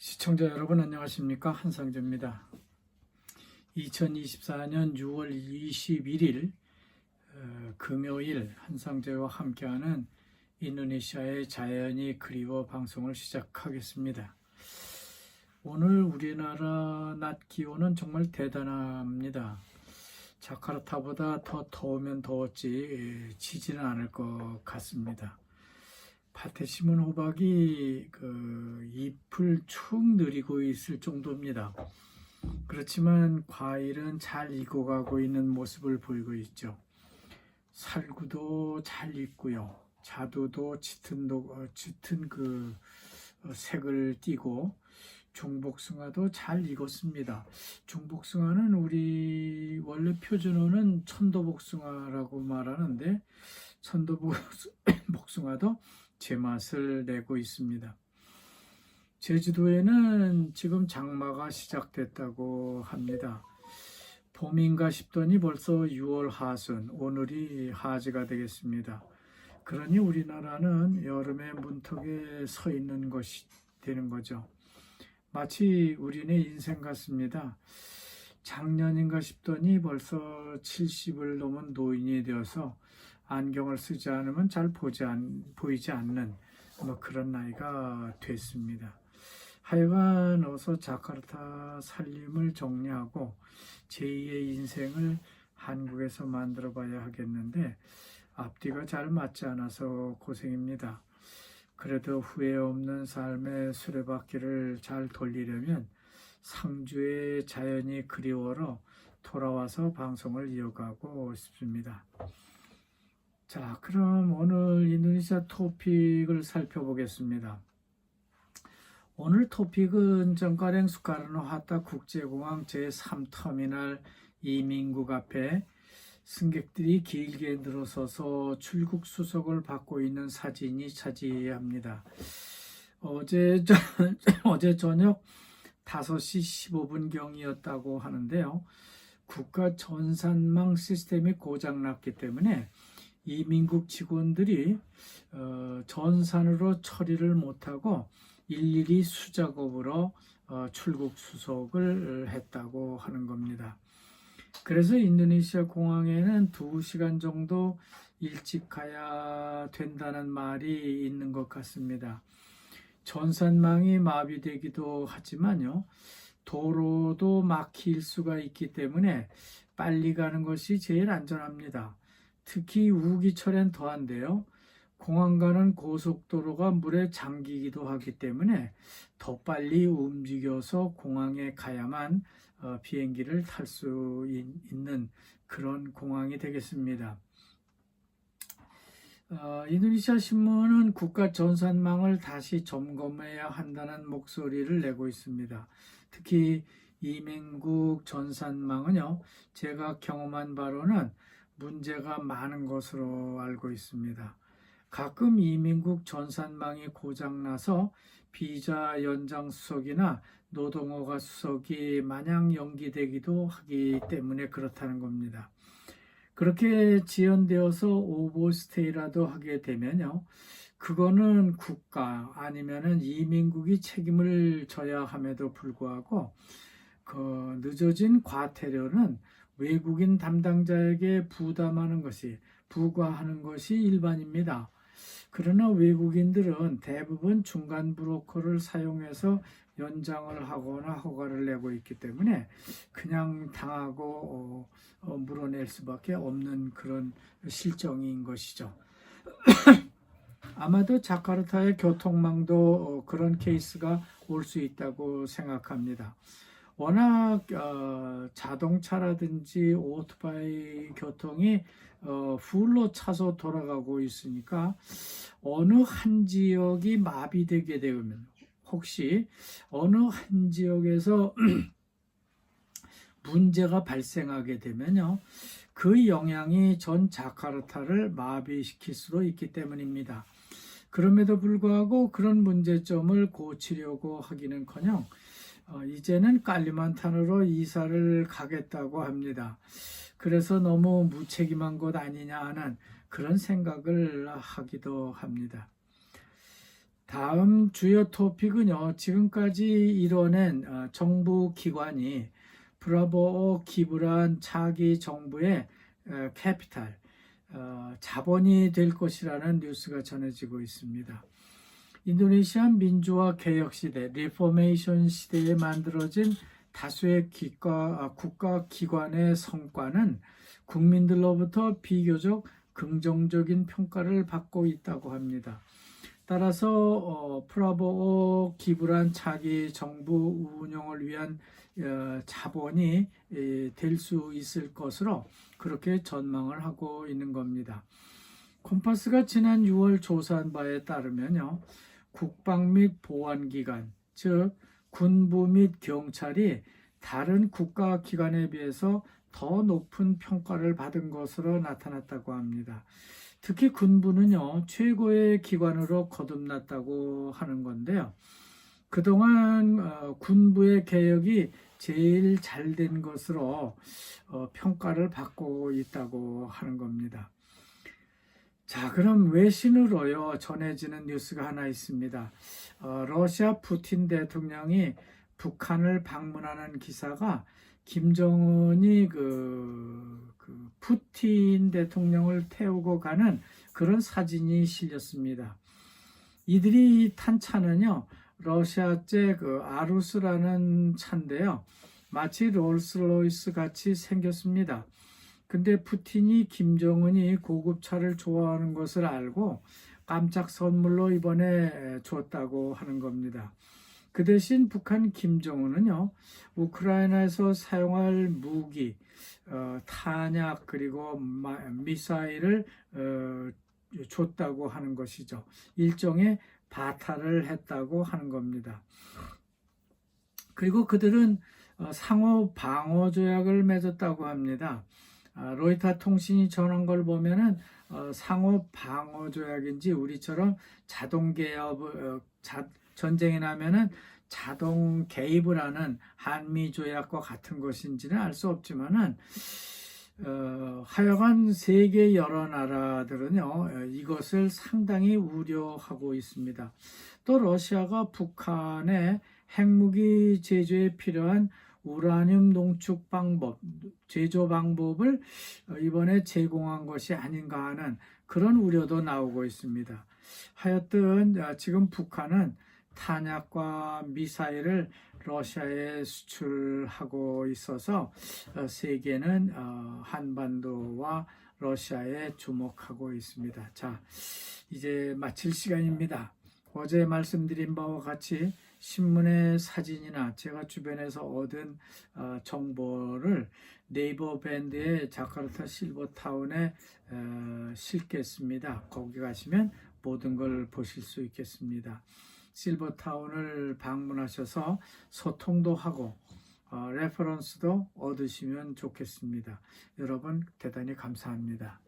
시청자 여러분 안녕하십니까? 한상조입니다. 2024년 6월 21일 금요일 한상조와 함께하는 인도네시아의 자연이 그리워 방송을 시작하겠습니다. 오늘 우리나라 낮 기온은 정말 대단합니다. 자카르타보다 더 더우면 더웠지 지지는 않을 것 같습니다. 밭에 심은 호박이 잎을 축 늘이고 있을 정도입니다. 그렇지만 과일은 잘 익어가고 있는 모습을 보이고 있죠. 살구도 잘 익고요. 자두도 짙은 색을 띠고 중복숭아도 잘 익었습니다. 중복숭아는 우리 원래 표준어는 천도복숭아라고 말하는데 천도복숭아도 제맛을 내고 있습니다. 제주도에는 지금 장마가 시작됐다고 합니다. 봄인가 싶더니 벌써 6월 하순, 오늘이 하지가 되겠습니다. 그러니 우리나라는 여름의 문턱에 서 있는 것이 되는 거죠. 마치 우리네 인생 같습니다. 작년인가 싶더니 벌써 70을 넘은 노인이 되어서 안경을 쓰지 않으면 잘 보이지 않는 그런 나이가 됐습니다. 하여간 어서 자카르타 살림을 정리하고 제2의 인생을 한국에서 만들어 봐야 하겠는데 앞뒤가 잘 맞지 않아서 고생입니다. 그래도 후회 없는 삶의 수레바퀴를 잘 돌리려면 상주의 자연이 그리워로 돌아와서 방송을 이어가고 싶습니다. 자, 그럼 오늘 인도네시아 토픽을 살펴보겠습니다. 오늘 토픽은 정가랭 수카르노 하타 국제공항 제3터미널 이민국 앞에 승객들이 길게 늘어서서 출국 수속을 받고 있는 사진이 차지합니다. 어제 저녁 5시 15분경이었다고 하는데요. 국가 전산망 시스템이 고장났기 때문에 이민국 직원들이 전산으로 처리를 못하고 일일이 수작업으로 출국 수속을 했다고 하는 겁니다. 그래서 인도네시아 공항에는 2시간 정도 일찍 가야 된다는 말이 있는 것 같습니다. 전산망이 마비되기도 하지만요. 도로도 막힐 수가 있기 때문에 빨리 가는 것이 제일 안전합니다. 특히 우기철엔 더한데요. 공항 가는 고속도로가 물에 잠기기도 하기 때문에 더 빨리 움직여서 공항에 가야만 비행기를 탈 수 있는 그런 공항이 되겠습니다. 인도네시아 신문은 국가 전산망을 다시 점검해야 한다는 목소리를 내고 있습니다. 특히 이민국 전산망은요, 제가 경험한 바로는 문제가 많은 것으로 알고 있습니다. 가끔 이민국 전산망이 고장나서 비자 연장 수속이나 노동허가 수속이 마냥 연기되기도 하기 때문에 그렇다는 겁니다. 그렇게 지연되어서 오버스테이라도 하게 되면요, 그거는 국가 아니면은 이민국이 책임을 져야 함에도 불구하고 늦어진 과태료는 외국인 담당자에게 부과하는 것이 일반입니다. 그러나 외국인들은 대부분 중간 브로커를 사용해서 연장을 하거나 허가를 내고 있기 때문에 그냥 당하고 물어낼 수밖에 없는 그런 실정인 것이죠. 아마도 자카르타의 교통망도 그런 케이스가 올 수 있다고 생각합니다. 워낙 자동차라든지 오토바이 교통이 풀로 차서 돌아가고 있으니까 어느 한 지역이 마비되게 되면 혹시 어느 한 지역에서 문제가 발생하게 되면요, 그 영향이 전 자카르타를 마비시킬 수도 있기 때문입니다. 그럼에도 불구하고 그런 문제점을 고치려고 하기는커녕 이제는 깔리만탄으로 이사를 가겠다고 합니다. 그래서 너무 무책임한 것 아니냐 하는 그런 생각을 하기도 합니다. 다음 주요 토픽은요. 지금까지 이뤄낸 정부 기관이 브라보 기브란 차기 정부의 캐피탈, 자본이 될 것이라는 뉴스가 전해지고 있습니다. 인도네시아 민주화 개혁 시대, 리포메이션 시대에 만들어진 다수의 국가 기관의 성과는 국민들로부터 비교적 긍정적인 평가를 받고 있다고 합니다. 따라서 프라보오 기브란 차기 정부 운영을 위한 자본이 될 수 있을 것으로 그렇게 전망을 하고 있는 겁니다. 콤파스가 지난 6월 조사한 바에 따르면요, 국방 및 보안기관, 즉 군부 및 경찰이 다른 국가기관에 비해서 더 높은 평가를 받은 것으로 나타났다고 합니다. 특히 군부는요, 최고의 기관으로 거듭났다고 하는 건데요. 그동안 군부의 개혁이 제일 잘 된 것으로 평가를 받고 있다고 하는 겁니다. 자, 그럼 외신으로요 전해지는 뉴스가 하나 있습니다. 러시아 푸틴 대통령이 북한을 방문하는 기사가 김정은이 그 푸틴 대통령을 태우고 가는 그런 사진이 실렸습니다. 이들이 탄 차는요, 러시아제 아루스라는 차인데요, 마치 롤스로이스 같이 생겼습니다. 근데 푸틴이 김정은이 고급차를 좋아하는 것을 알고 깜짝 선물로 이번에 줬다고 하는 겁니다. 그 대신 북한 김정은은요, 우크라이나에서 사용할 무기, 탄약 그리고 미사일을 줬다고 하는 것이죠. 일종의 바탈을 했다고 하는 겁니다. 그리고 그들은 상호 방어 조약을 맺었다고 합니다. 로이터 통신이 전한 걸 보면은 상호 방어 조약인지 우리처럼 자동 개업 전쟁이 나면은 자동 개입을 하는 한미 조약과 같은 것인지는 알 수 없지만은 하여간 세계 여러 나라들은요 이것을 상당히 우려하고 있습니다. 또 러시아가 북한의 핵무기 제조에 필요한 우라늄 농축 방법, 제조 방법을 이번에 제공한 것이 아닌가 하는 그런 우려도 나오고 있습니다. 하여튼 지금 북한은 탄약과 미사일을 러시아에 수출하고 있어서 세계는 한반도와 러시아에 주목하고 있습니다. 자, 이제 마칠 시간입니다. 어제 말씀드린 바와 같이 신문의 사진이나 제가 주변에서 얻은 정보를 네이버 밴드의 자카르타 실버타운에 실겠습니다. 거기 가시면 모든 걸 보실 수 있겠습니다. 실버타운을 방문하셔서 소통도 하고 레퍼런스도 얻으시면 좋겠습니다. 여러분 대단히 감사합니다.